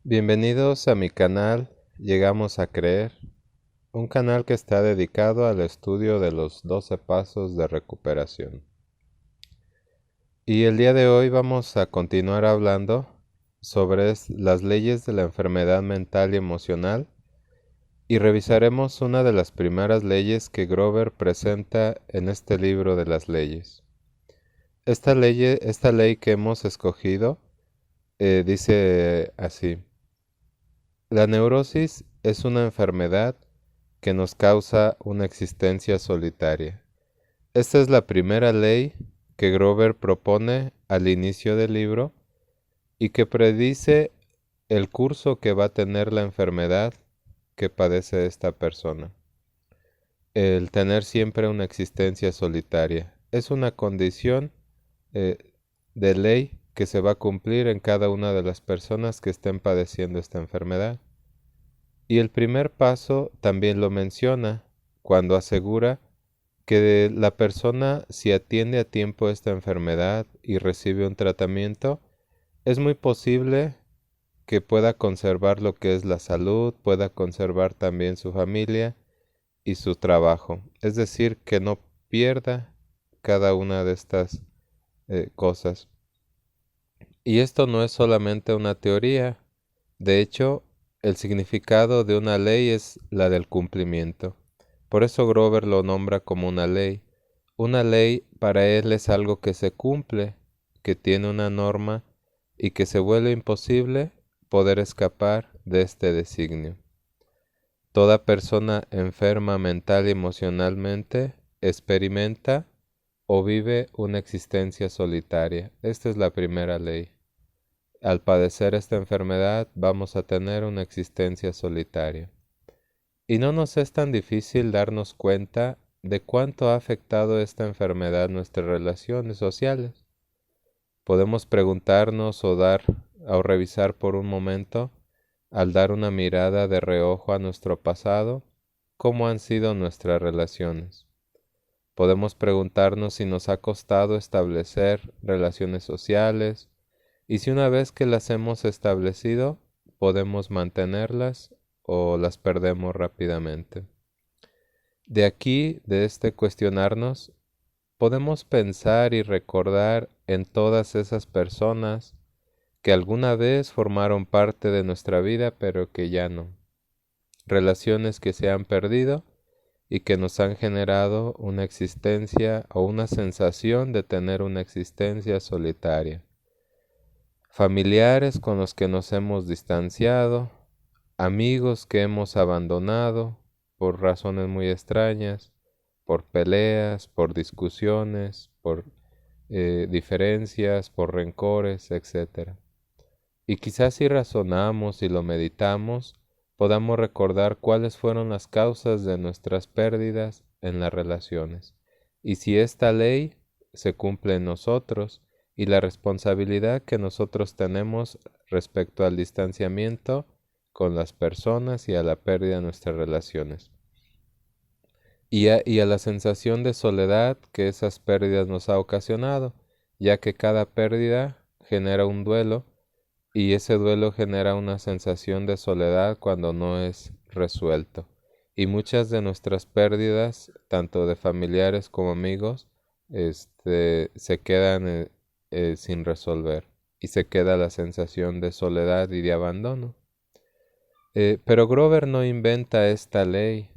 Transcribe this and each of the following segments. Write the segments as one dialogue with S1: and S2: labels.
S1: Bienvenidos a mi canal Llegamos a Creer, un canal que está dedicado al estudio de los 12 pasos de recuperación. Y el día de hoy vamos a continuar hablando sobre las leyes de la enfermedad mental y emocional y revisaremos una de las primeras leyes que Grover presenta en este libro de las leyes. Esta ley que hemos escogido dice así: la neurosis es una enfermedad que nos causa una existencia solitaria. Esta es la primera ley que Grover propone al inicio del libro y que predice el curso que va a tener la enfermedad que padece esta persona. El tener siempre una existencia solitaria es una condición eh, de ley que se va a cumplir en cada una de las personas que estén padeciendo esta enfermedad. Y el primer paso también lo menciona cuando asegura que la persona, si atiende a tiempo esta enfermedad y recibe un tratamiento, es muy posible que pueda conservar lo que es la salud, pueda conservar también su familia y su trabajo. Es decir, que no pierda cada una de estas cosas. Y esto no es solamente una teoría. De hecho, el significado de una ley es la del cumplimiento. Por eso Grover lo nombra como una ley. Una ley para él es algo que se cumple, que tiene una norma y que se vuelve imposible poder escapar de este designio. Toda persona enferma mental y emocionalmente experimenta o vive una existencia solitaria. Esta es la primera ley. Al padecer esta enfermedad vamos a tener una existencia solitaria. Y no nos es tan difícil darnos cuenta de cuánto ha afectado esta enfermedad nuestras relaciones sociales. Podemos preguntarnos o revisar por un momento, al dar una mirada de reojo a nuestro pasado, cómo han sido nuestras relaciones. Podemos preguntarnos si nos ha costado establecer relaciones sociales, y si una vez que las hemos establecido, podemos mantenerlas o las perdemos rápidamente. De aquí, de este cuestionarnos, podemos pensar y recordar en todas esas personas que alguna vez formaron parte de nuestra vida, pero que ya no. Relaciones que se han perdido y que nos han generado una existencia o una sensación de tener una existencia solitaria. Familiares con los que nos hemos distanciado, amigos que hemos abandonado por razones muy extrañas, por peleas, por discusiones, por diferencias, por rencores, etc. Y quizás si razonamos y lo meditamos, podamos recordar cuáles fueron las causas de nuestras pérdidas en las relaciones. Y si esta ley se cumple en nosotros, y la responsabilidad que nosotros tenemos respecto al distanciamiento con las personas y a la pérdida de nuestras relaciones. Y a la sensación de soledad que esas pérdidas nos ha ocasionado, ya que cada pérdida genera un duelo y ese duelo genera una sensación de soledad cuando no es resuelto. Y muchas de nuestras pérdidas, tanto de familiares como amigos, se quedan sin resolver y se queda la sensación de soledad y de abandono. Pero Grover no inventa esta ley.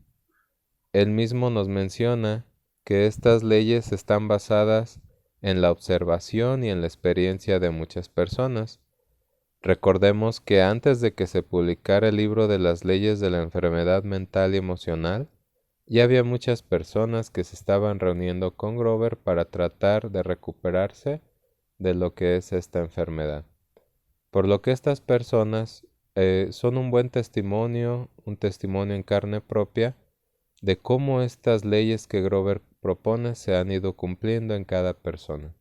S1: Él mismo nos menciona que estas leyes están basadas en la observación y en la experiencia de muchas personas. Recordemos que antes de que se publicara el libro de las leyes de la enfermedad mental y emocional, ya había muchas personas que se estaban reuniendo con Grover para tratar de recuperarse de lo que es esta enfermedad. Por lo que estas personas son un buen testimonio, un testimonio en carne propia, de cómo estas leyes que Grover propone se han ido cumpliendo en cada persona.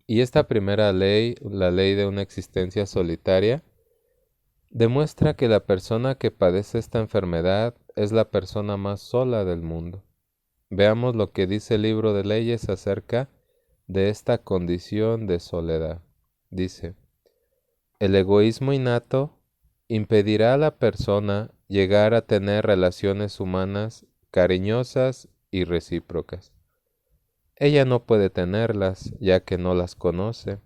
S1: Y esta primera ley, la ley de una existencia solitaria, demuestra que la persona que padece esta enfermedad es la persona más sola del mundo. Veamos lo que dice el libro de leyes acerca de esta condición de soledad. Dice: El egoísmo innato impedirá a la persona llegar a tener relaciones humanas cariñosas y recíprocas. Ella no puede tenerlas, ya que no las conoce.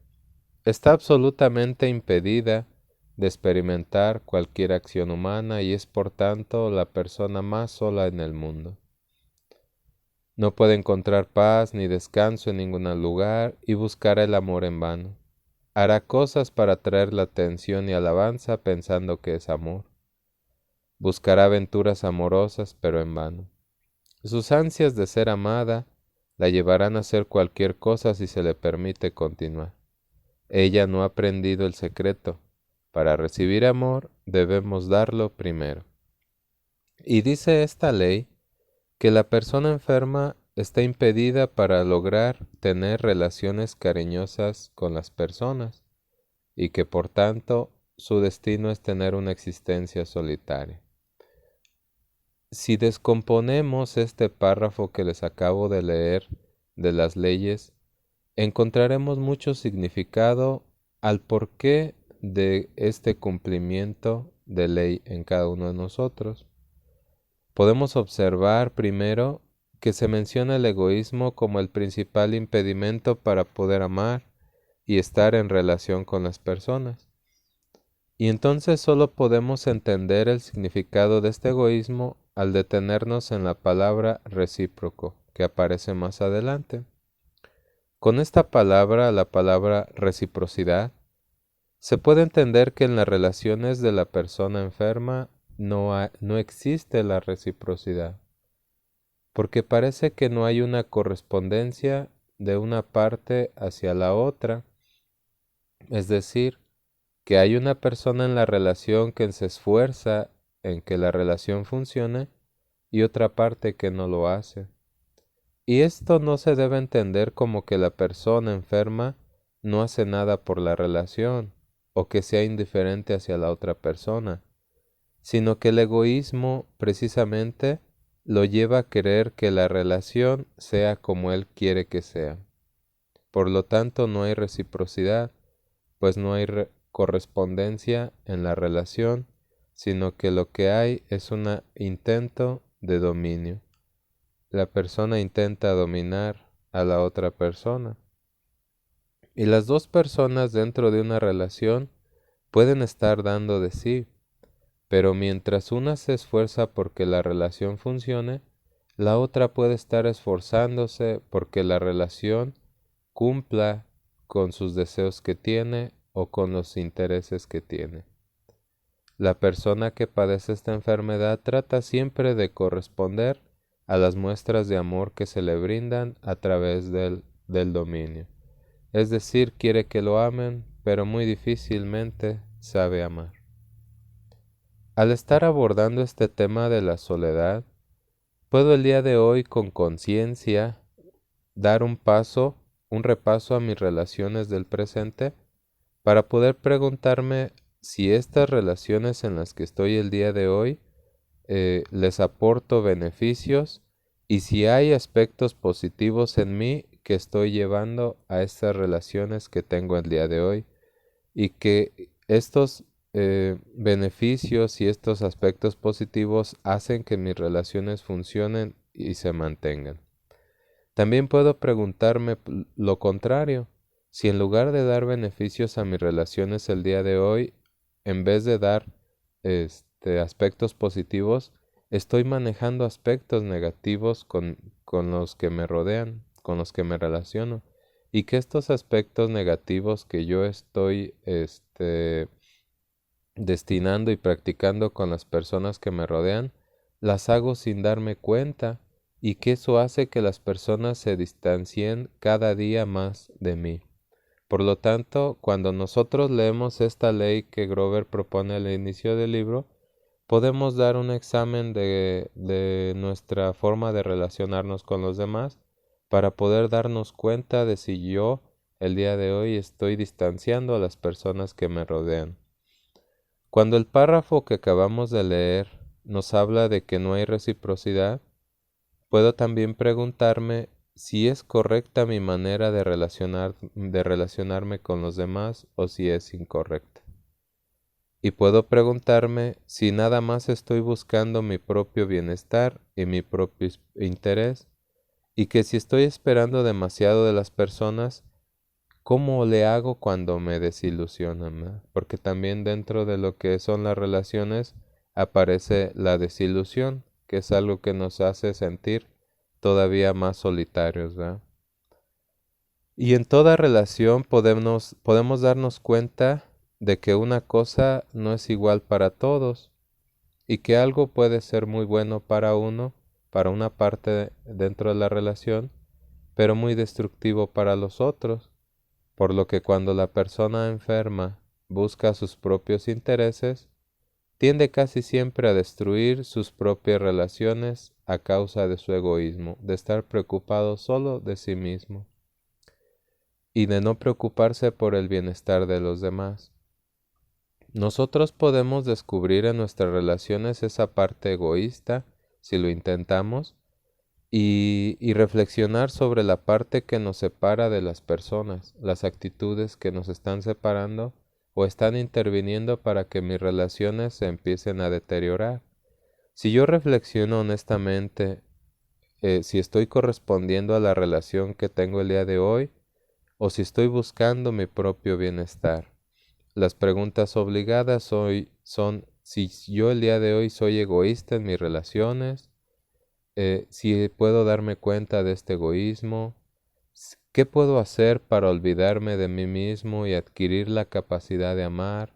S1: Está absolutamente impedida de experimentar cualquier acción humana y es por tanto la persona más sola en el mundo. No puede encontrar paz ni descanso en ningún lugar y buscará el amor en vano. Hará cosas para atraer la atención y alabanza pensando que es amor. Buscará aventuras amorosas, pero en vano. Sus ansias de ser amada la llevarán a hacer cualquier cosa si se le permite continuar. Ella no ha aprendido el secreto. Para recibir amor debemos darlo primero. Y dice esta ley que la persona enferma está impedida para lograr tener relaciones cariñosas con las personas y que por tanto su destino es tener una existencia solitaria. Si descomponemos este párrafo que les acabo de leer de las leyes, encontraremos mucho significado al porqué de este cumplimiento de ley en cada uno de nosotros. Podemos observar primero que se menciona el egoísmo como el principal impedimento para poder amar y estar en relación con las personas. Y entonces solo podemos entender el significado de este egoísmo al detenernos en la palabra recíproco, que aparece más adelante. Con esta palabra, la palabra reciprocidad, se puede entender que en las relaciones de la persona enferma no existe la reciprocidad, porque parece que no hay una correspondencia de una parte hacia la otra, es decir, que hay una persona en la relación que se esfuerza en que la relación funcione y otra parte que no lo hace. Y esto no se debe entender como que la persona enferma no hace nada por la relación o que sea indiferente hacia la otra persona, sino que el egoísmo precisamente lo lleva a querer que la relación sea como él quiere que sea. Por lo tanto, no hay reciprocidad, pues no hay correspondencia en la relación, sino que lo que hay es un intento de dominio. La persona intenta dominar a la otra persona. Y las dos personas dentro de una relación pueden estar dando de sí, pero mientras una se esfuerza porque la relación funcione, la otra puede estar esforzándose porque la relación cumpla con sus deseos que tiene o con los intereses que tiene. La persona que padece esta enfermedad trata siempre de corresponder a las muestras de amor que se le brindan a través del dominio. Es decir, quiere que lo amen, pero muy difícilmente sabe amar. Al estar abordando este tema de la soledad, puedo el día de hoy con conciencia dar un repaso a mis relaciones del presente para poder preguntarme si estas relaciones en las que estoy el día de hoy les aporto beneficios y si hay aspectos positivos en mí que estoy llevando a estas relaciones que tengo el día de hoy y que estos beneficios y estos aspectos positivos hacen que mis relaciones funcionen y se mantengan. También puedo preguntarme lo contrario, si en lugar de dar beneficios a mis relaciones el día de hoy, en vez de dar aspectos positivos, estoy manejando aspectos negativos con los que me rodean, con los que me relaciono, y que estos aspectos negativos que yo estoy destinando y practicando con las personas que me rodean, las hago sin darme cuenta y que eso hace que las personas se distancien cada día más de mí. Por lo tanto, cuando nosotros leemos esta ley que Grover propone al inicio del libro, podemos dar un examen de nuestra forma de relacionarnos con los demás para poder darnos cuenta de si yo el día de hoy estoy distanciando a las personas que me rodean. Cuando el párrafo que acabamos de leer nos habla de que no hay reciprocidad, puedo también preguntarme si es correcta mi manera de relacionarme con los demás o si es incorrecta. Y puedo preguntarme si nada más estoy buscando mi propio bienestar y mi propio interés, y que si estoy esperando demasiado de las personas, ¿cómo le hago cuando me desilusionan, ¿no? Porque también dentro de lo que son las relaciones aparece la desilusión, que es algo que nos hace sentir todavía más solitarios, ¿verdad? Y en toda relación podemos darnos cuenta de que una cosa no es igual para todos y que algo puede ser muy bueno para uno, para una parte dentro de la relación, pero muy destructivo para los otros. Por lo que cuando la persona enferma busca sus propios intereses, tiende casi siempre a destruir sus propias relaciones a causa de su egoísmo, de estar preocupado solo de sí mismo y de no preocuparse por el bienestar de los demás. Nosotros podemos descubrir en nuestras relaciones esa parte egoísta si lo intentamos y reflexionar sobre la parte que nos separa de las personas, las actitudes que nos están separando o están interviniendo para que mis relaciones se empiecen a deteriorar. Si yo reflexiono honestamente, si estoy correspondiendo a la relación que tengo el día de hoy o si estoy buscando mi propio bienestar. Las preguntas obligadas hoy son si yo el día de hoy soy egoísta en mis relaciones, si puedo darme cuenta de este egoísmo, qué puedo hacer para olvidarme de mí mismo y adquirir la capacidad de amar,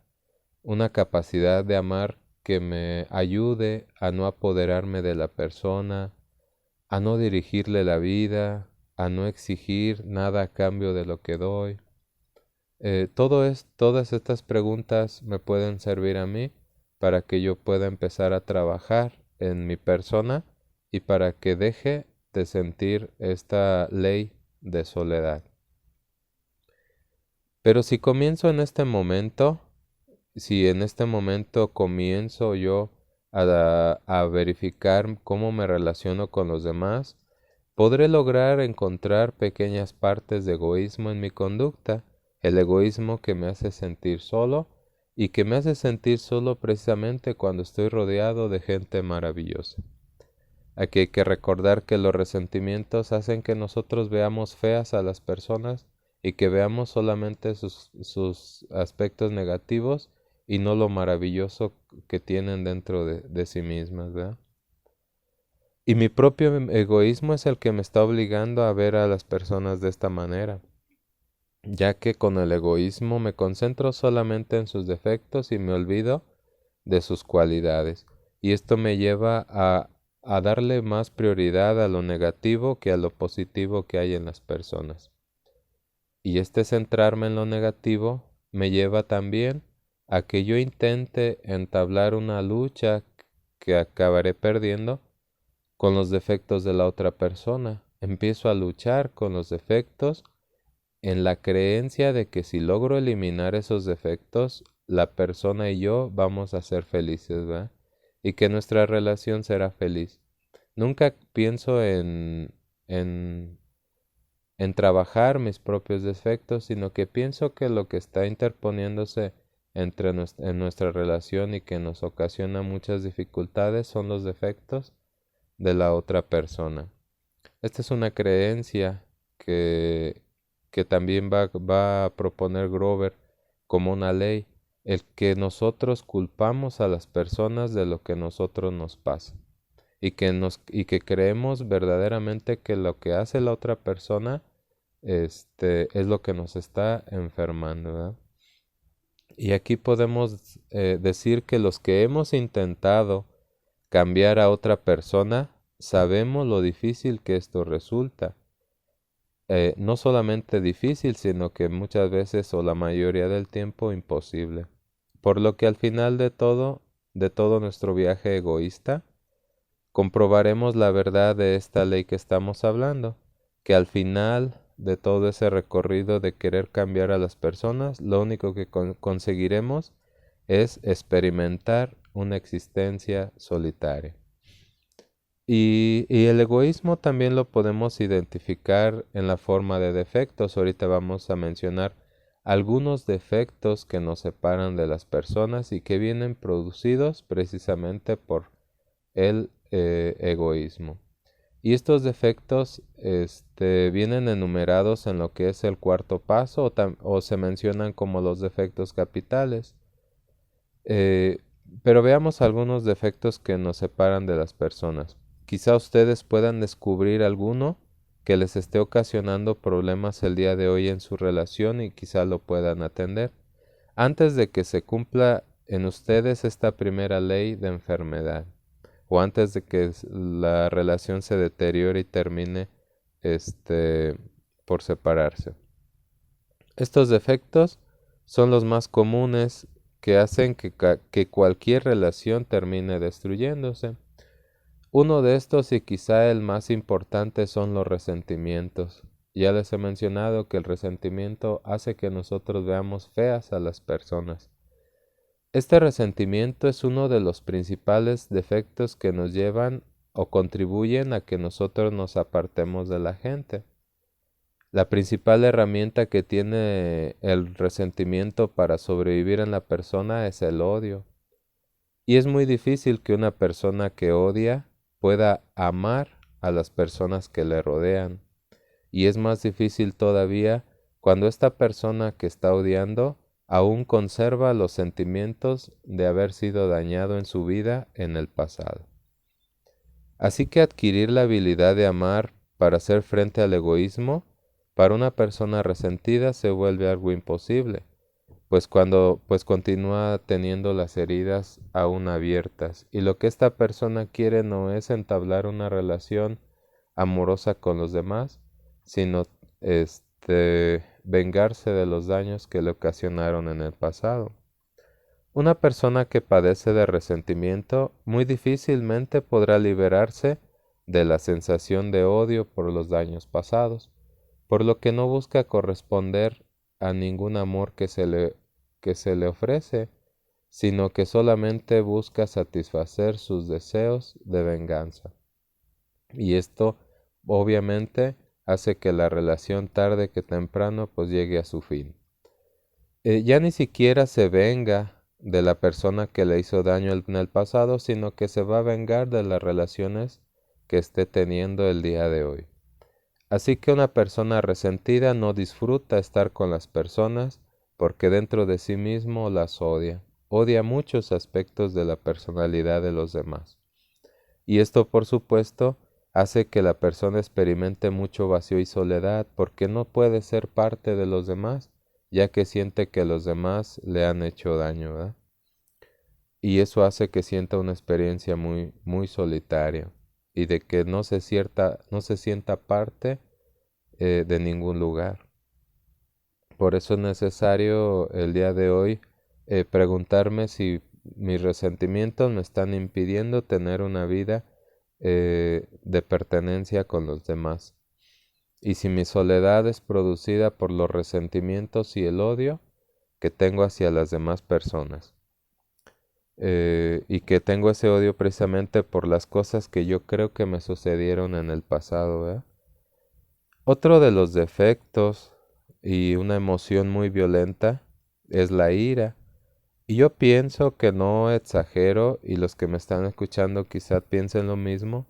S1: una capacidad de amar que me ayude a no apoderarme de la persona, a no dirigirle la vida, a no exigir nada a cambio de lo que doy. Todas estas preguntas me pueden servir a mí para que yo pueda empezar a trabajar en mi persona y para que deje de sentir esta ley de soledad. Pero si comienzo en este momento, si en este momento comienzo yo a verificar cómo me relaciono con los demás, podré lograr encontrar pequeñas partes de egoísmo en mi conducta, el egoísmo que me hace sentir solo y que me hace sentir solo precisamente cuando estoy rodeado de gente maravillosa. Aquí hay que recordar que los resentimientos hacen que nosotros veamos feas a las personas y que veamos solamente sus aspectos negativos y no lo maravilloso que tienen dentro de sí mismas, ¿verdad? Y mi propio egoísmo es el que me está obligando a ver a las personas de esta manera, ya que con el egoísmo me concentro solamente en sus defectos y me olvido de sus cualidades. Y esto me lleva a darle más prioridad a lo negativo que a lo positivo que hay en las personas. Y este centrarme en lo negativo me lleva también a que yo intente entablar una lucha que acabaré perdiendo con los defectos de la otra persona. Empiezo a luchar con los defectos en la creencia de que si logro eliminar esos defectos, la persona y yo vamos a ser felices, ¿verdad? Y que nuestra relación será feliz. Nunca pienso en trabajar mis propios defectos, sino que pienso que lo que está interponiéndose en nuestra relación y que nos ocasiona muchas dificultades son los defectos de la otra persona. Esta es una creencia que también va a proponer Grover como una ley, el que nosotros culpamos a las personas de lo que nosotros nos pasa y que creemos verdaderamente que lo que hace la otra persona es lo que nos está enfermando, ¿verdad? Y aquí podemos decir que los que hemos intentado cambiar a otra persona, sabemos lo difícil que esto resulta. No solamente difícil, sino que muchas veces o la mayoría del tiempo imposible. Por lo que al final de todo nuestro viaje egoísta, comprobaremos la verdad de esta ley que estamos hablando, que al final de todo ese recorrido de querer cambiar a las personas, lo único que conseguiremos es experimentar una existencia solitaria. Y el egoísmo también lo podemos identificar en la forma de defectos. Ahorita vamos a mencionar algunos defectos que nos separan de las personas y que vienen producidos precisamente por el egoísmo. Y estos defectos vienen enumerados en lo que es el cuarto paso o se mencionan como los defectos capitales. Pero veamos algunos defectos que nos separan de las personas. Quizá ustedes puedan descubrir alguno que les esté ocasionando problemas el día de hoy en su relación y quizá lo puedan atender. Antes de que se cumpla en ustedes esta primera ley de enfermedad, o antes de que la relación se deteriore y termine por separarse. Estos defectos son los más comunes que hacen que cualquier relación termine destruyéndose. Uno de estos y quizá el más importante son los resentimientos. Ya les he mencionado que el resentimiento hace que nosotros veamos feas a las personas. Este resentimiento es uno de los principales defectos que nos llevan o contribuyen a que nosotros nos apartemos de la gente. La principal herramienta que tiene el resentimiento para sobrevivir en la persona es el odio. Y es muy difícil que una persona que odia pueda amar a las personas que le rodean. Y es más difícil todavía cuando esta persona que está odiando aún conserva los sentimientos de haber sido dañado en su vida en el pasado. Así que adquirir la habilidad de amar para hacer frente al egoísmo, para una persona resentida se vuelve algo imposible, pues continúa teniendo las heridas aún abiertas, y lo que esta persona quiere no es entablar una relación amorosa con los demás, sino vengarse de los daños que le ocasionaron en el pasado. Una persona que padece de resentimiento muy difícilmente podrá liberarse de la sensación de odio por los daños pasados, por lo que no busca corresponder a ningún amor que se le ofrece, sino que solamente busca satisfacer sus deseos de venganza. Y esto obviamente hace que la relación tarde que temprano pues llegue a su fin. Ya ni siquiera se venga de la persona que le hizo daño en el pasado, sino que se va a vengar de las relaciones que esté teniendo el día de hoy. Así que una persona resentida no disfruta estar con las personas porque dentro de sí mismo las odia. Odia muchos aspectos de la personalidad de los demás. Y esto, por supuesto, hace que la persona experimente mucho vacío y soledad porque no puede ser parte de los demás, ya que siente que los demás le han hecho daño, ¿verdad? Y eso hace que sienta una experiencia muy, muy solitaria y de que no se sienta parte de ningún lugar. Por eso es necesario el día de hoy preguntarme si mis resentimientos me están impidiendo tener una vida de pertenencia con los demás. Y si mi soledad es producida por los resentimientos y el odio que tengo hacia las demás personas. Y que tengo ese odio precisamente por las cosas que yo creo que me sucedieron en el pasado, ¿verdad? Otro de los defectos y una emoción muy violenta es la ira. Y yo pienso que no exagero y los que me están escuchando quizás piensen lo mismo.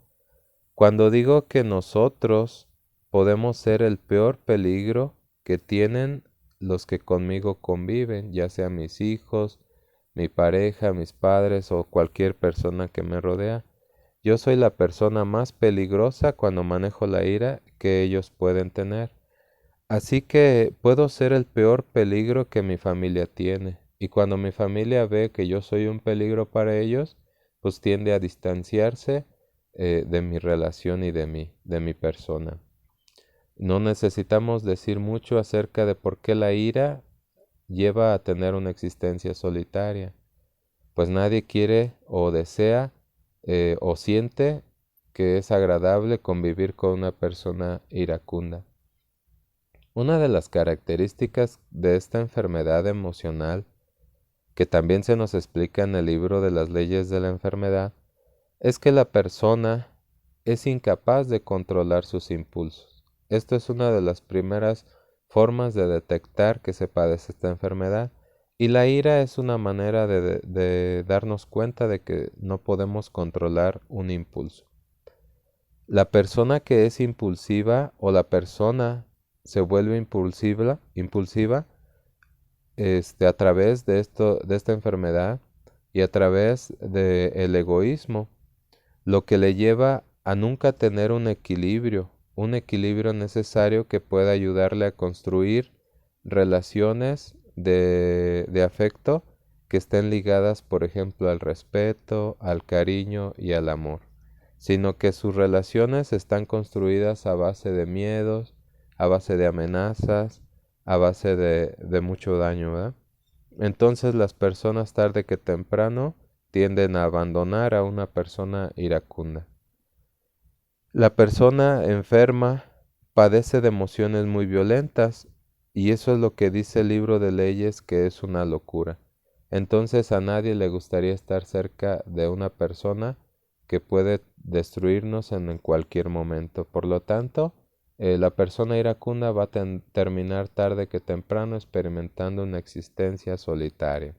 S1: Cuando digo que nosotros podemos ser el peor peligro que tienen los que conmigo conviven, ya sea mis hijos, mi pareja, mis padres o cualquier persona que me rodea. Yo soy la persona más peligrosa cuando manejo la ira que ellos pueden tener. Así que puedo ser el peor peligro que mi familia tiene. Y cuando mi familia ve que yo soy un peligro para ellos, pues tiende a distanciarse de mi relación y de mi persona. No necesitamos decir mucho acerca de por qué la ira lleva a tener una existencia solitaria. Pues nadie quiere o desea o siente que es agradable convivir con una persona iracunda. Una de las características de esta enfermedad emocional, que también se nos explica en el libro de las leyes de la enfermedad, es que la persona es incapaz de controlar sus impulsos. Esto es una de las primeras formas de detectar que se padece esta enfermedad. Y la ira es una manera de darnos cuenta de que no podemos controlar un impulso. La persona que es impulsiva o la persona se vuelve impulsiva a través de de esta enfermedad y a través del egoísmo, lo que le lleva a nunca tener un equilibrio necesario que pueda ayudarle a construir relaciones de afecto que estén ligadas, por ejemplo, al respeto, al cariño y al amor, sino que sus relaciones están construidas a base de miedos, a base de amenazas, a base de mucho daño, ¿verdad? Entonces las personas tarde que temprano tienden a abandonar a una persona iracunda. La persona enferma padece de emociones muy violentas y eso es lo que dice el libro de leyes, que es una locura. Entonces a nadie le gustaría estar cerca de una persona que puede destruirnos en cualquier momento. Por lo tanto, la persona iracunda va a terminar tarde que temprano experimentando una existencia solitaria.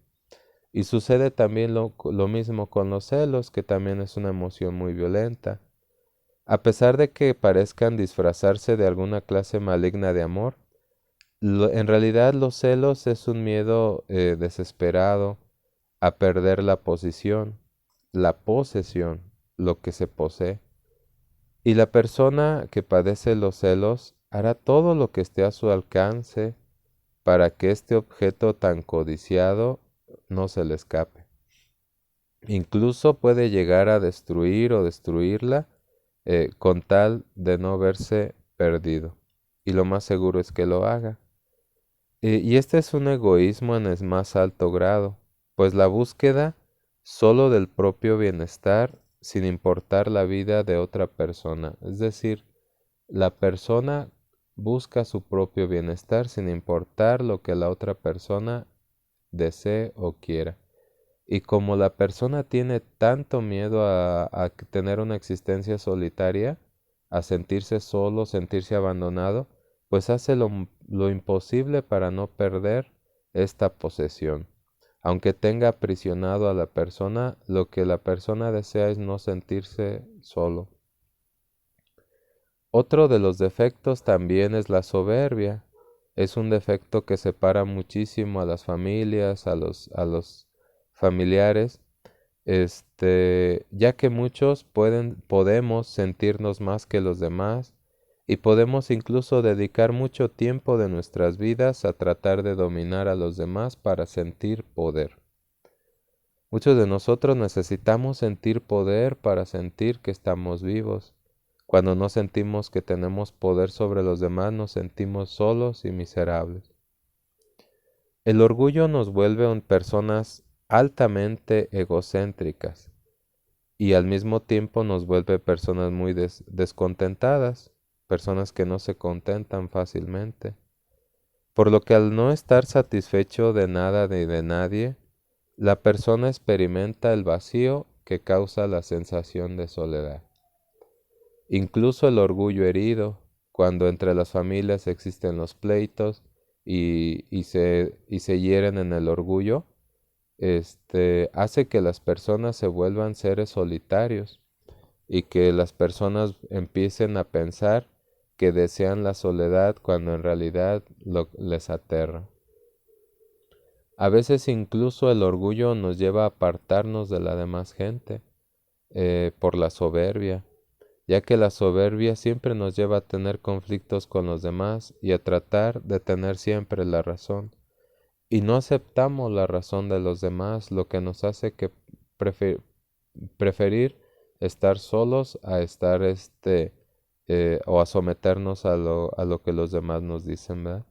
S1: Y sucede también lo mismo con los celos, que también es una emoción muy violenta. A pesar de que parezcan disfrazarse de alguna clase maligna de amor, en realidad los celos es un miedo desesperado a perder la posición, la posesión, lo que se posee. Y la persona que padece los celos hará todo lo que esté a su alcance para que este objeto tan codiciado no se le escape. Incluso puede llegar a destruir o destruirla con tal de no verse perdido. Y lo más seguro es que lo haga. Y este es un egoísmo en el más alto grado, pues la búsqueda solo del propio bienestar sin importar la vida de otra persona. Es decir, la persona busca su propio bienestar sin importar lo que la otra persona desee o quiera. Y como la persona tiene tanto miedo a tener una existencia solitaria, a sentirse solo, sentirse abandonado, pues hace lo imposible para no perder esta posesión. Aunque tenga aprisionado a la persona, lo que la persona desea es no sentirse solo. Otro de los defectos también es la soberbia. Es un defecto que separa muchísimo a las familias, a los familiares, ya que muchos podemos sentirnos más que los demás y podemos incluso dedicar mucho tiempo de nuestras vidas a tratar de dominar a los demás para sentir poder. Muchos de nosotros necesitamos sentir poder para sentir que estamos vivos. Cuando no sentimos que tenemos poder sobre los demás, nos sentimos solos y miserables. El orgullo nos vuelve personas altamente egocéntricas y al mismo tiempo nos vuelve personas muy descontentadas, personas que no se contentan fácilmente. Por lo que al no estar satisfecho de nada ni de nadie, la persona experimenta el vacío que causa la sensación de soledad. Incluso el orgullo herido, cuando entre las familias existen los pleitos y se hieren en el orgullo, hace que las personas se vuelvan seres solitarios y que las personas empiecen a pensar que desean la soledad cuando en realidad les aterra. A veces incluso el orgullo nos lleva a apartarnos de la demás gente por la soberbia, ya que la soberbia siempre nos lleva a tener conflictos con los demás y a tratar de tener siempre la razón. Y no aceptamos la razón de los demás, lo que nos hace que preferir estar solos a estar o a someternos a lo que los demás nos dicen, ¿verdad?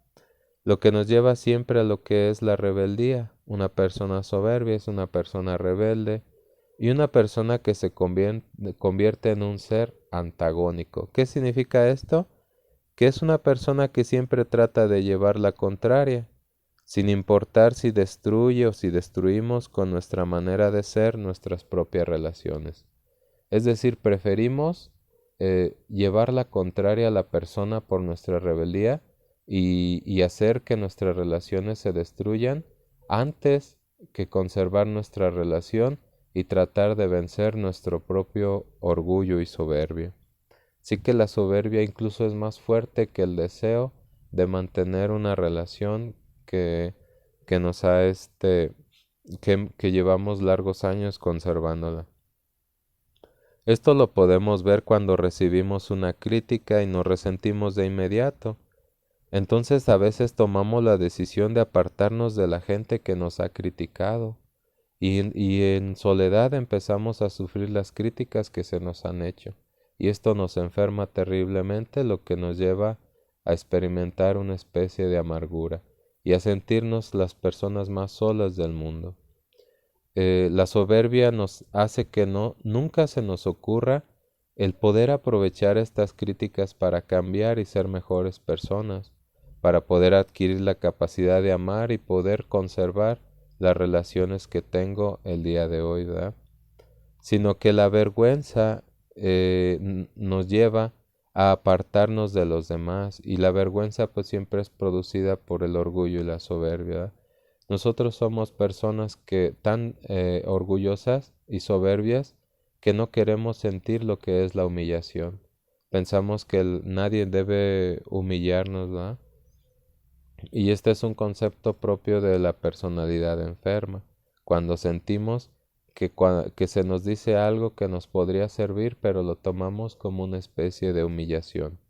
S1: Lo que nos lleva siempre a lo que es la rebeldía. Una persona soberbia es una persona rebelde y una persona que se convierte en un ser antagónico. ¿Qué significa esto? Que es una persona que siempre trata de llevar la contraria, sin importar si destruye o si destruimos con nuestra manera de ser nuestras propias relaciones. Es decir, preferimos llevar la contraria a la persona por nuestra rebeldía y hacer que nuestras relaciones se destruyan antes que conservar nuestra relación y tratar de vencer nuestro propio orgullo y soberbia. Sí que la soberbia incluso es más fuerte que el deseo de mantener una relación que, que nos ha que llevamos largos años conservándola. Esto lo podemos ver cuando recibimos una crítica y nos resentimos de inmediato. Entonces a veces tomamos la decisión de apartarnos de la gente que nos ha criticado y en soledad empezamos a sufrir las críticas que se nos han hecho. Y esto nos enferma terriblemente, lo que nos lleva a experimentar una especie de amargura y a sentirnos las personas más solas del mundo. La soberbia nos hace que nunca se nos ocurra el poder aprovechar estas críticas para cambiar y ser mejores personas, para poder adquirir la capacidad de amar y poder conservar las relaciones que tengo el día de hoy, ¿verdad? Sino que la vergüenza nos lleva a apartarnos de los demás y la vergüenza pues siempre es producida por el orgullo y la soberbia, ¿verdad? Nosotros somos personas que tan orgullosas y soberbias que no queremos sentir lo que es la humillación. Pensamos que nadie debe humillarnos, ¿verdad? Y este es un concepto propio de la personalidad enferma, cuando sentimos que se nos dice algo que nos podría servir, pero lo tomamos como una especie de humillación.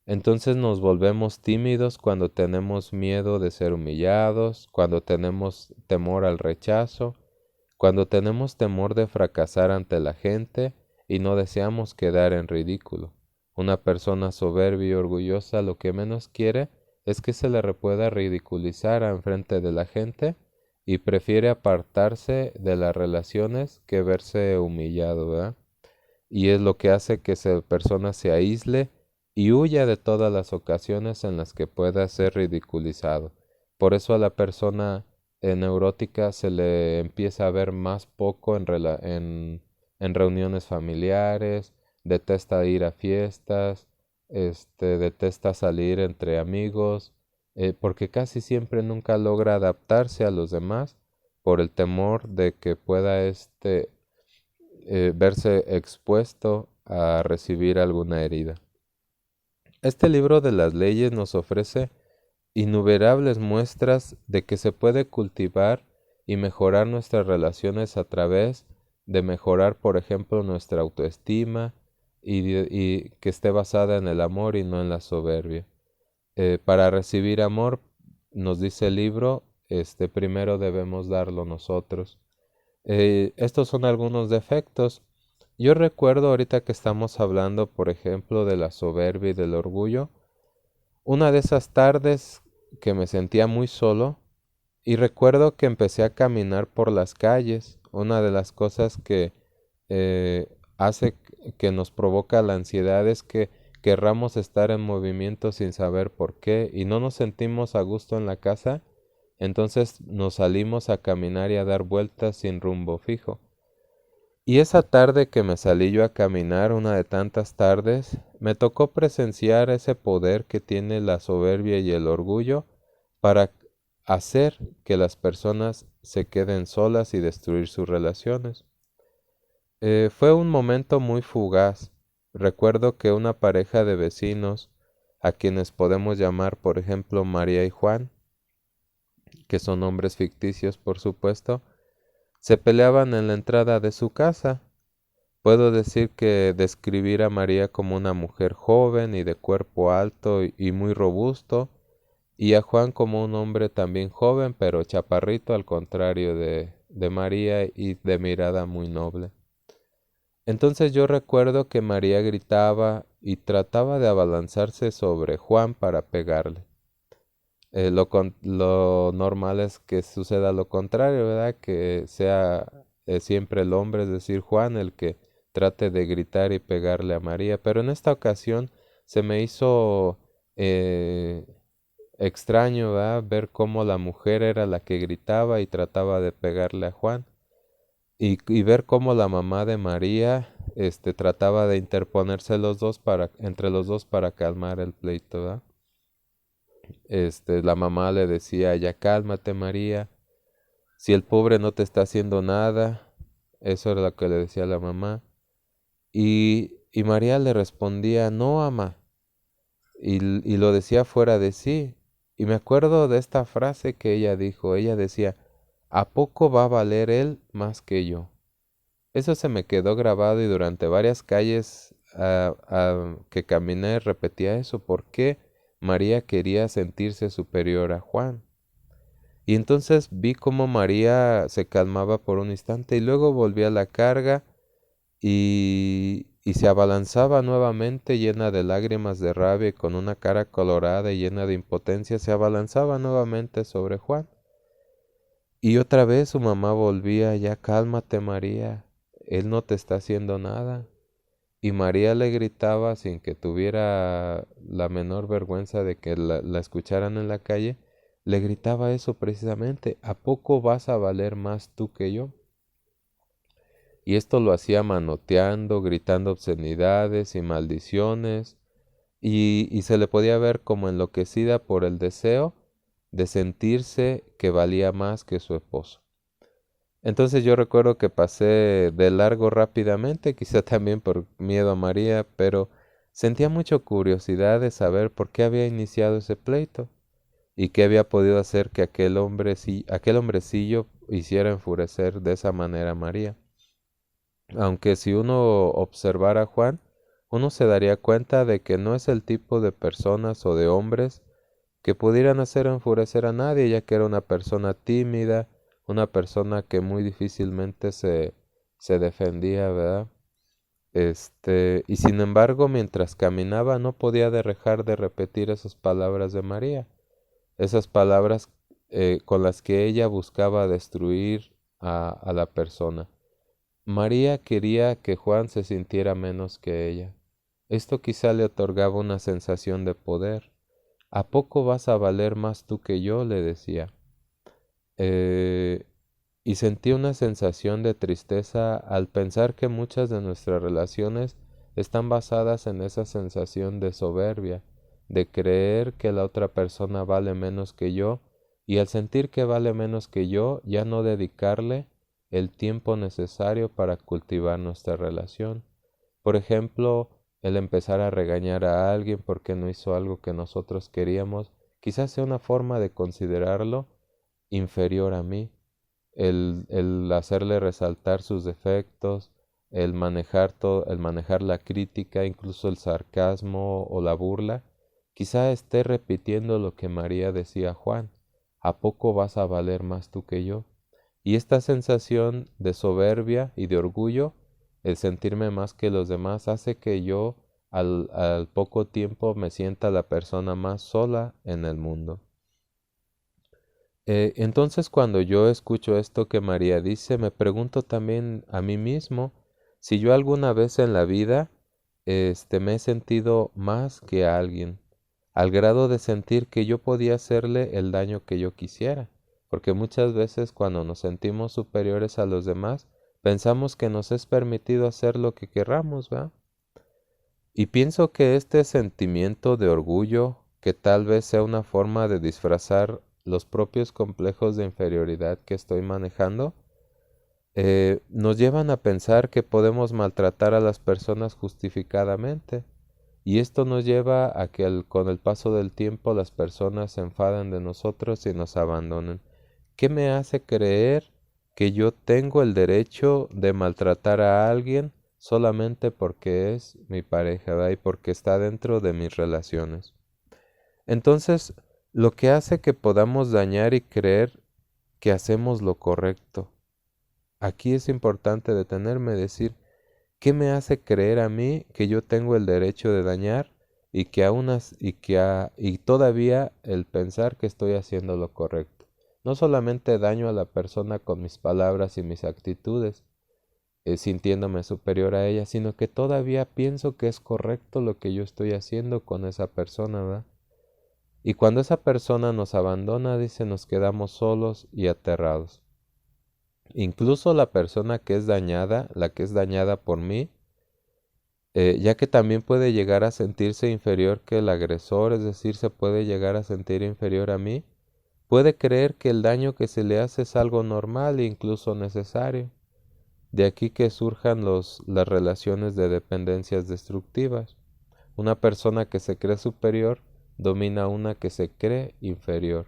S1: Entonces nos volvemos tímidos cuando tenemos miedo de ser humillados, cuando tenemos temor al rechazo, cuando tenemos temor de fracasar ante la gente y no deseamos quedar en ridículo. Una persona soberbia y orgullosa lo que menos quiere es que se le pueda ridiculizar en frente de la gente y prefiere apartarse de las relaciones que verse humillado, ¿verdad? Y es lo que hace que esa persona se aísle y huya de todas las ocasiones en las que pueda ser ridiculizado. Por eso a la persona neurótica se le empieza a ver más poco en reuniones familiares, detesta ir a fiestas, detesta salir entre amigos, porque casi siempre nunca logra adaptarse a los demás por el temor de que pueda verse expuesto a recibir alguna herida. Este libro de las leyes nos ofrece innumerables muestras de que se puede cultivar y mejorar nuestras relaciones a través de mejorar, por ejemplo, nuestra autoestima y que esté basada en el amor y no en la soberbia. Para recibir amor, nos dice el libro, primero debemos darlo nosotros. Estos son algunos defectos. Yo recuerdo ahorita que estamos hablando, por ejemplo, de la soberbia y del orgullo, una de esas tardes que me sentía muy solo y recuerdo que empecé a caminar por las calles. Una de las cosas que hace que nos provoca la ansiedad es que querramos estar en movimiento sin saber por qué y no nos sentimos a gusto en la casa, entonces nos salimos a caminar y a dar vueltas sin rumbo fijo. Y esa tarde que me salí yo a caminar, una de tantas tardes, me tocó presenciar ese poder que tiene la soberbia y el orgullo para hacer que las personas se queden solas y destruir sus relaciones. Fue un momento muy fugaz. Recuerdo que una pareja de vecinos, a quienes podemos llamar por ejemplo María y Juan, que son nombres ficticios por supuesto, se peleaban en la entrada de su casa. Puedo decir que describir a María como una mujer joven y de cuerpo alto y muy robusto, y a Juan como un hombre también joven, pero chaparrito al contrario de María y de mirada muy noble. Entonces yo recuerdo que María gritaba y trataba de abalanzarse sobre Juan para pegarle. Lo normal es que suceda lo contrario, ¿verdad? Que sea siempre el hombre, es decir, Juan, el que trate de gritar y pegarle a María. Pero en esta ocasión se me hizo extraño, ¿verdad? Ver cómo la mujer era la que gritaba y trataba de pegarle a Juan. Y ver cómo la mamá de María trataba de interponerse entre los dos para calmar el pleito, ¿verdad? La mamá le decía, ya cálmate María, si el pobre no te está haciendo nada, eso era lo que le decía la mamá. Y María le respondía, no, ama, y lo decía fuera de sí. Y me acuerdo de esta frase que ella dijo, ella decía, ¿a poco va a valer él más que yo? Eso se me quedó grabado y durante varias calles que caminé repetía eso. ¿Por qué María quería sentirse superior a Juan? Y entonces vi cómo María se calmaba por un instante y luego volvía a la carga y se abalanzaba nuevamente llena de lágrimas de rabia y con una cara colorada y llena de impotencia, se abalanzaba nuevamente sobre Juan. Y otra vez su mamá volvía, ya cálmate María, él no te está haciendo nada. Y María le gritaba sin que tuviera la menor vergüenza de que la escucharan en la calle, le gritaba eso precisamente, ¿a poco vas a valer más tú que yo? Y esto lo hacía manoteando, gritando obscenidades y maldiciones, y se le podía ver como enloquecida por el deseo de sentirse que valía más que su esposo. Entonces yo recuerdo que pasé de largo rápidamente, quizá también por miedo a María, pero sentía mucha curiosidad de saber por qué había iniciado ese pleito y qué había podido hacer que aquel hombrecillo hiciera enfurecer de esa manera a María. Aunque si uno observara a Juan, uno se daría cuenta de que no es el tipo de personas o de hombres que pudieran hacer enfurecer a nadie, ya que era una persona tímida, una persona que muy difícilmente se defendía, ¿verdad? Y sin embargo, mientras caminaba, no podía dejar de repetir esas palabras de María, esas palabras con las que ella buscaba destruir a la persona. María quería que Juan se sintiera menos que ella. Esto quizá le otorgaba una sensación de poder. ¿A poco vas a valer más tú que yo? Le decía. Eh, y sentí una sensación de tristeza al pensar que muchas de nuestras relaciones están basadas en esa sensación de soberbia, de creer que la otra persona vale menos que yo, y al sentir que vale menos que yo, ya no dedicarle el tiempo necesario para cultivar nuestra relación. Por ejemplo, el empezar a regañar a alguien porque no hizo algo que nosotros queríamos, quizás sea una forma de considerarlo inferior a mí, el hacerle resaltar sus defectos, el manejar la crítica, incluso el sarcasmo o la burla, quizá esté repitiendo lo que María decía a Juan, ¿a poco vas a valer más tú que yo? Y esta sensación de soberbia y de orgullo, el sentirme más que los demás, hace que yo al poco tiempo me sienta la persona más sola en el mundo. Entonces cuando yo escucho esto que María dice, me pregunto también a mí mismo si yo alguna vez en la vida me he sentido más que a alguien, al grado de sentir que yo podía hacerle el daño que yo quisiera, porque muchas veces cuando nos sentimos superiores a los demás, pensamos que nos es permitido hacer lo que querramos, ¿verdad? Y pienso que este sentimiento de orgullo, que tal vez sea una forma de disfrazar los propios complejos de inferioridad que estoy manejando, nos llevan a pensar que podemos maltratar a las personas justificadamente. Y esto nos lleva a que con el paso del tiempo las personas se enfadan de nosotros y nos abandonen. ¿Qué me hace creer que yo tengo el derecho de maltratar a alguien solamente porque es mi pareja, ¿verdad? Y porque está dentro de mis relaciones? Entonces, lo que hace que podamos dañar y creer que hacemos lo correcto. Aquí es importante detenerme y decir, ¿qué me hace creer a mí que yo tengo el derecho de dañar y que y todavía el pensar que estoy haciendo lo correcto? No solamente daño a la persona con mis palabras y mis actitudes, sintiéndome superior a ella, sino que todavía pienso que es correcto lo que yo estoy haciendo con esa persona, ¿verdad? Y cuando esa persona nos abandona, dice, nos quedamos solos y aterrados. Incluso la persona que es dañada, la que es dañada por mí, ya que también puede llegar a sentirse inferior que el agresor, es decir, se puede llegar a sentir inferior a mí, puede creer que el daño que se le hace es algo normal e incluso necesario. De aquí que surjan las relaciones de dependencias destructivas. Una persona que se cree superior domina a una que se cree inferior.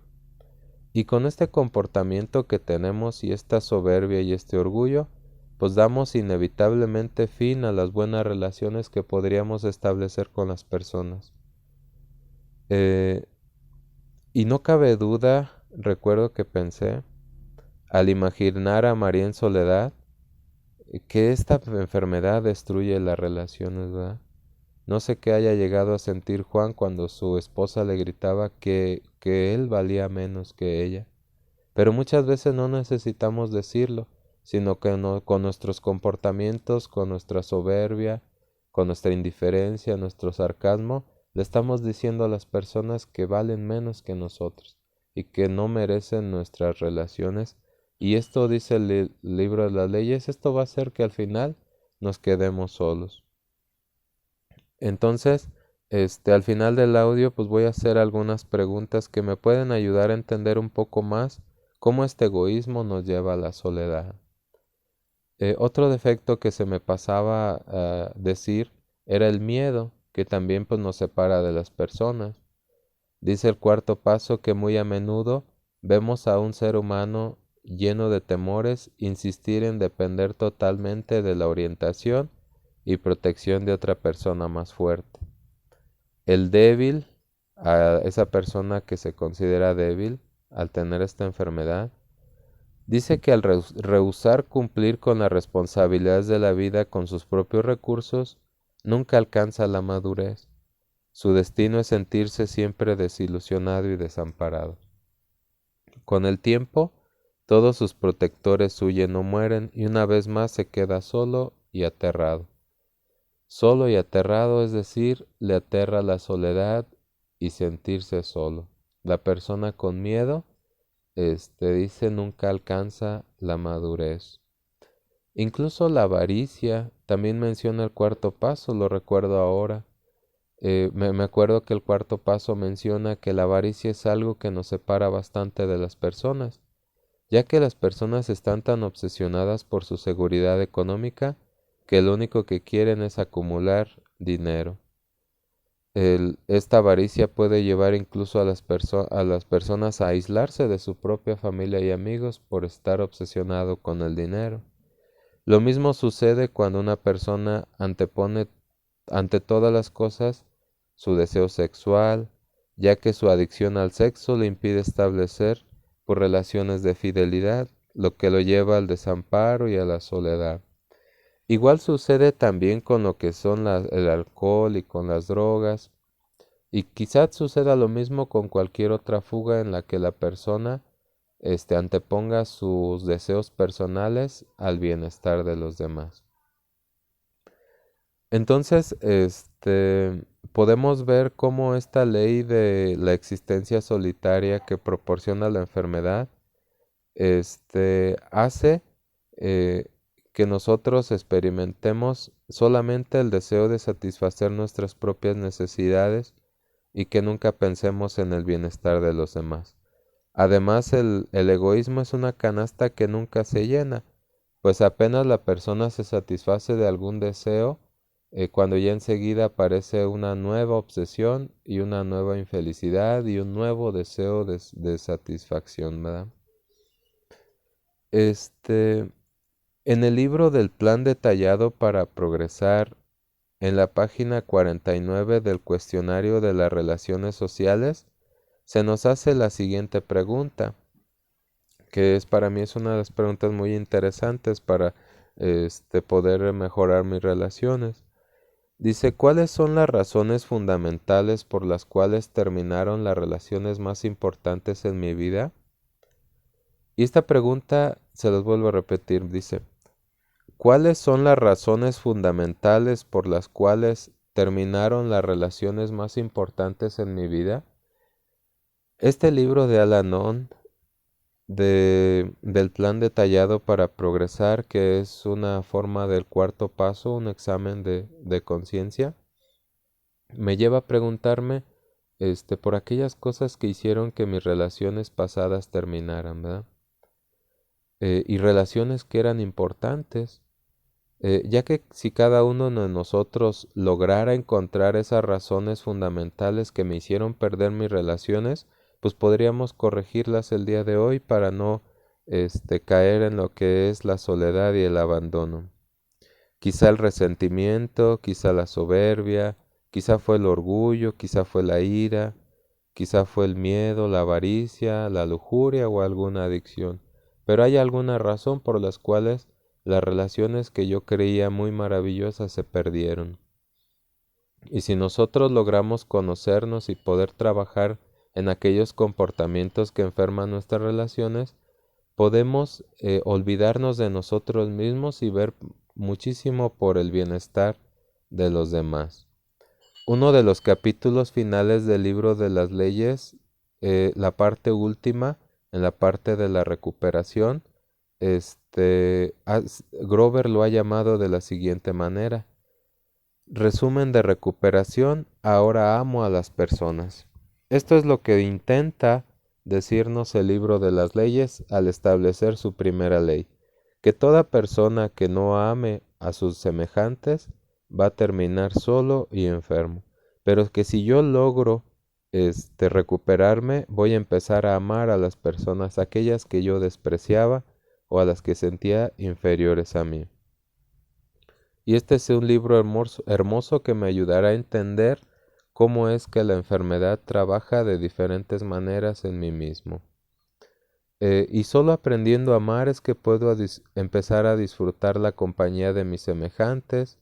S1: Y con este comportamiento que tenemos y esta soberbia y este orgullo, pues damos inevitablemente fin a las buenas relaciones que podríamos establecer con las personas. Eh, y no cabe duda, recuerdo que pensé, al imaginar a María en soledad, que esta enfermedad destruye las relaciones, ¿verdad? No sé qué haya llegado a sentir Juan cuando su esposa le gritaba que él valía menos que ella. Pero muchas veces no necesitamos decirlo, sino que con nuestros comportamientos, con nuestra soberbia, con nuestra indiferencia, nuestro sarcasmo, le estamos diciendo a las personas que valen menos que nosotros y que no merecen nuestras relaciones. Y esto dice el libro de las leyes, esto va a hacer que al final nos quedemos solos. Entonces, al final del audio, pues voy a hacer algunas preguntas que me pueden ayudar a entender un poco más cómo este egoísmo nos lleva a la soledad. Otro defecto que se me pasaba a decir era el miedo, que también pues nos separa de las personas. Dice el cuarto paso que muy a menudo vemos a un ser humano lleno de temores insistir en depender totalmente de la orientación y protección de otra persona más fuerte. El débil, a esa persona que se considera débil al tener esta enfermedad, dice que al rehusar cumplir con las responsabilidades de la vida con sus propios recursos, nunca alcanza la madurez. Su destino es sentirse siempre desilusionado y desamparado. Con el tiempo, todos sus protectores huyen o mueren y una vez más se queda solo y aterrado. Solo y aterrado, es decir, le aterra la soledad y sentirse solo. La persona con miedo, dice, nunca alcanza la madurez. Incluso la avaricia, también menciona el cuarto paso, lo recuerdo ahora. Me acuerdo que el cuarto paso menciona que la avaricia es algo que nos separa bastante de las personas, ya que las personas están tan obsesionadas por su seguridad económica que lo único que quieren es acumular dinero. Esta avaricia puede llevar incluso a a las personas a aislarse de su propia familia y amigos por estar obsesionado con el dinero. Lo mismo sucede cuando una persona antepone ante todas las cosas su deseo sexual, ya que su adicción al sexo le impide establecer por relaciones de fidelidad, lo que lo lleva al desamparo y a la soledad. Igual sucede también con lo que son el alcohol y con las drogas, y quizás suceda lo mismo con cualquier otra fuga en la que la persona anteponga sus deseos personales al bienestar de los demás. Entonces, podemos ver cómo esta ley de la existencia solitaria que proporciona la enfermedad, hace eh, que nosotros experimentemos solamente el deseo de satisfacer nuestras propias necesidades y que nunca pensemos en el bienestar de los demás. Además, el egoísmo es una canasta que nunca se llena, pues apenas la persona se satisface de algún deseo, cuando ya enseguida aparece una nueva obsesión y una nueva infelicidad y un nuevo deseo de satisfacción, ¿verdad? En el libro del plan detallado para progresar, en la página 49 del cuestionario de las relaciones sociales, se nos hace la siguiente pregunta, que para mí es una de las preguntas muy interesantes para poder mejorar mis relaciones. Dice, ¿cuáles son las razones fundamentales por las cuales terminaron las relaciones más importantes en mi vida? Y esta pregunta se los vuelvo a repetir, dice, ¿cuáles son las razones fundamentales por las cuales terminaron las relaciones más importantes en mi vida? Este libro de Al-Anon del plan detallado para progresar, que es una forma del cuarto paso, un examen de conciencia, me lleva a preguntarme por aquellas cosas que hicieron que mis relaciones pasadas terminaran, ¿verdad? Y relaciones que eran importantes, ya que si cada uno de nosotros lograra encontrar esas razones fundamentales que me hicieron perder mis relaciones, pues podríamos corregirlas el día de hoy para no caer en lo que es la soledad y el abandono. Quizá el resentimiento, quizá la soberbia, quizá fue el orgullo, quizá fue la ira, quizá fue el miedo, la avaricia, la lujuria o alguna adicción. Pero hay alguna razón por las cuales las relaciones que yo creía muy maravillosas se perdieron. Y si nosotros logramos conocernos y poder trabajar en aquellos comportamientos que enferman nuestras relaciones, podemos olvidarnos de nosotros mismos y ver muchísimo por el bienestar de los demás. Uno de los capítulos finales del libro de las leyes, la parte última, en la parte de la recuperación, Grover lo ha llamado de la siguiente manera: resumen de recuperación, ahora amo a las personas. Esto es lo que intenta decirnos el libro de las leyes al establecer su primera ley, que toda persona que no ame a sus semejantes va a terminar solo y enfermo, pero que si yo logro recuperarme, voy a empezar a amar a las personas, aquellas que yo despreciaba o a las que sentía inferiores a mí. Y este es un libro hermoso, hermoso que me ayudará a entender cómo es que la enfermedad trabaja de diferentes maneras en mí mismo. Y solo aprendiendo a amar es que puedo empezar a disfrutar la compañía de mis semejantes,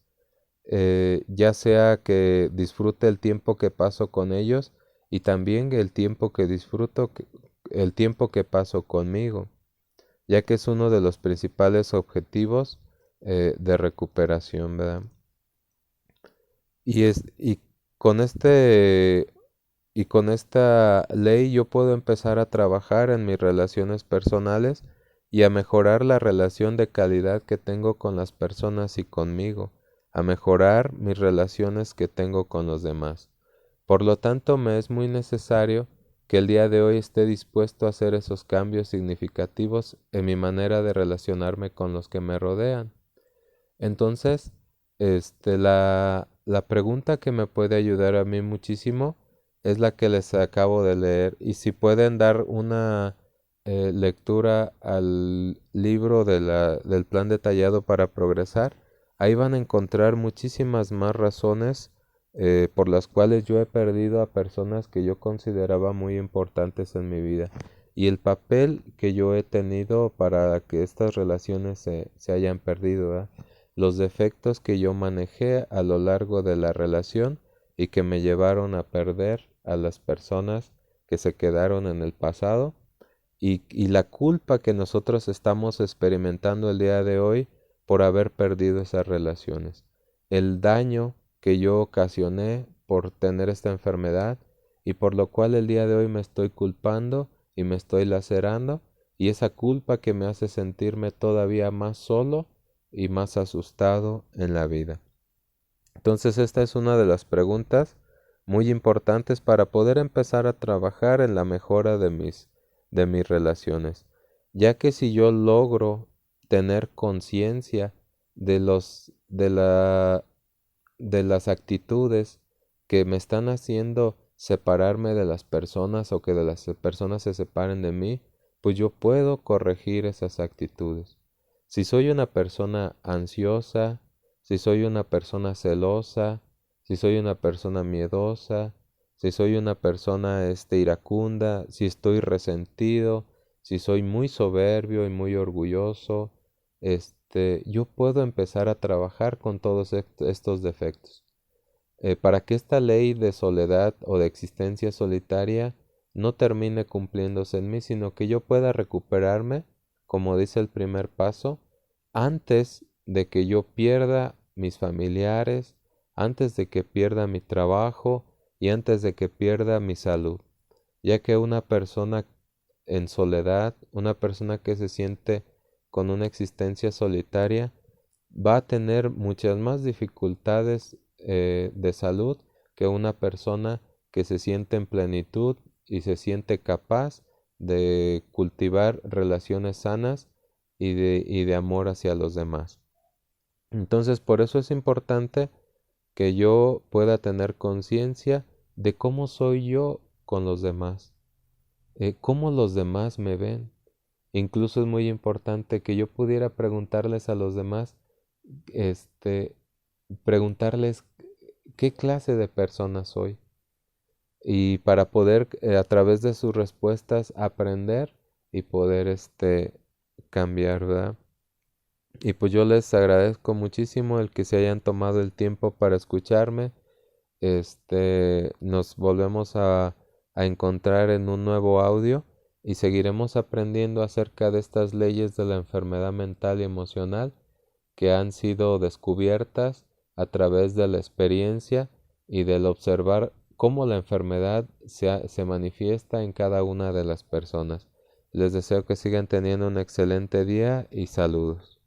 S1: ya sea que disfrute el tiempo que paso con ellos y también el tiempo que disfruto, el tiempo que paso conmigo, ya que es uno de los principales objetivos de recuperación, ¿verdad? Y es, y con y con esta ley yo puedo empezar a trabajar en mis relaciones personales y a mejorar la relación de calidad que tengo con las personas y conmigo, a mejorar mis relaciones que tengo con los demás. Por lo tanto, me es muy necesario que el día de hoy esté dispuesto a hacer esos cambios significativos en mi manera de relacionarme con los que me rodean. Entonces, la pregunta que me puede ayudar a mí muchísimo es la que les acabo de leer. Y si pueden dar una lectura al libro del plan detallado para progresar, ahí van a encontrar muchísimas más razones por las cuales yo he perdido a personas que yo consideraba muy importantes en mi vida. Y el papel que yo he tenido para que estas relaciones se hayan perdido, ¿verdad? Los defectos que yo manejé a lo largo de la relación y que me llevaron a perder a las personas que se quedaron en el pasado y la culpa que nosotros estamos experimentando el día de hoy por haber perdido esas relaciones. El daño que yo ocasioné por tener esta enfermedad y por lo cual el día de hoy me estoy culpando y me estoy lacerando, y esa culpa que me hace sentirme todavía más solo y más asustado en la vida. Entonces esta es una de las preguntas muy importantes para poder empezar a trabajar en la mejora de mis relaciones, ya que si yo logro tener conciencia de las actitudes que me están haciendo separarme de las personas o que de las personas se separen de mí, pues yo puedo corregir esas actitudes. Si soy una persona ansiosa, si soy una persona celosa, si soy una persona miedosa, si soy una persona iracunda, si estoy resentido, si soy muy soberbio y muy orgulloso, yo puedo empezar a trabajar con todos estos defectos. Para que esta ley de soledad o de existencia solitaria no termine cumpliéndose en mí, sino que yo pueda recuperarme, como dice el primer paso, antes de que yo pierda mis familiares, antes de que pierda mi trabajo y antes de que pierda mi salud, ya que una persona en soledad, una persona que se siente con una existencia solitaria, va a tener muchas más dificultades de salud que una persona que se siente en plenitud y se siente capaz de cultivar relaciones sanas y de amor hacia los demás. Entonces, por eso es importante que yo pueda tener conciencia de cómo soy yo con los demás, cómo los demás me ven. Incluso es muy importante que yo pudiera preguntarles a los demás, este, preguntarles qué clase de persona soy. Y para poder, a través de sus respuestas, aprender y poder, cambiar, ¿verdad? Y pues yo les agradezco muchísimo el que se hayan tomado el tiempo para escucharme. Nos volvemos a encontrar en un nuevo audio y seguiremos aprendiendo acerca de estas leyes de la enfermedad mental y emocional que han sido descubiertas a través de la experiencia y del observar cómo la enfermedad se manifiesta en cada una de las personas. Les deseo que sigan teniendo un excelente día y saludos.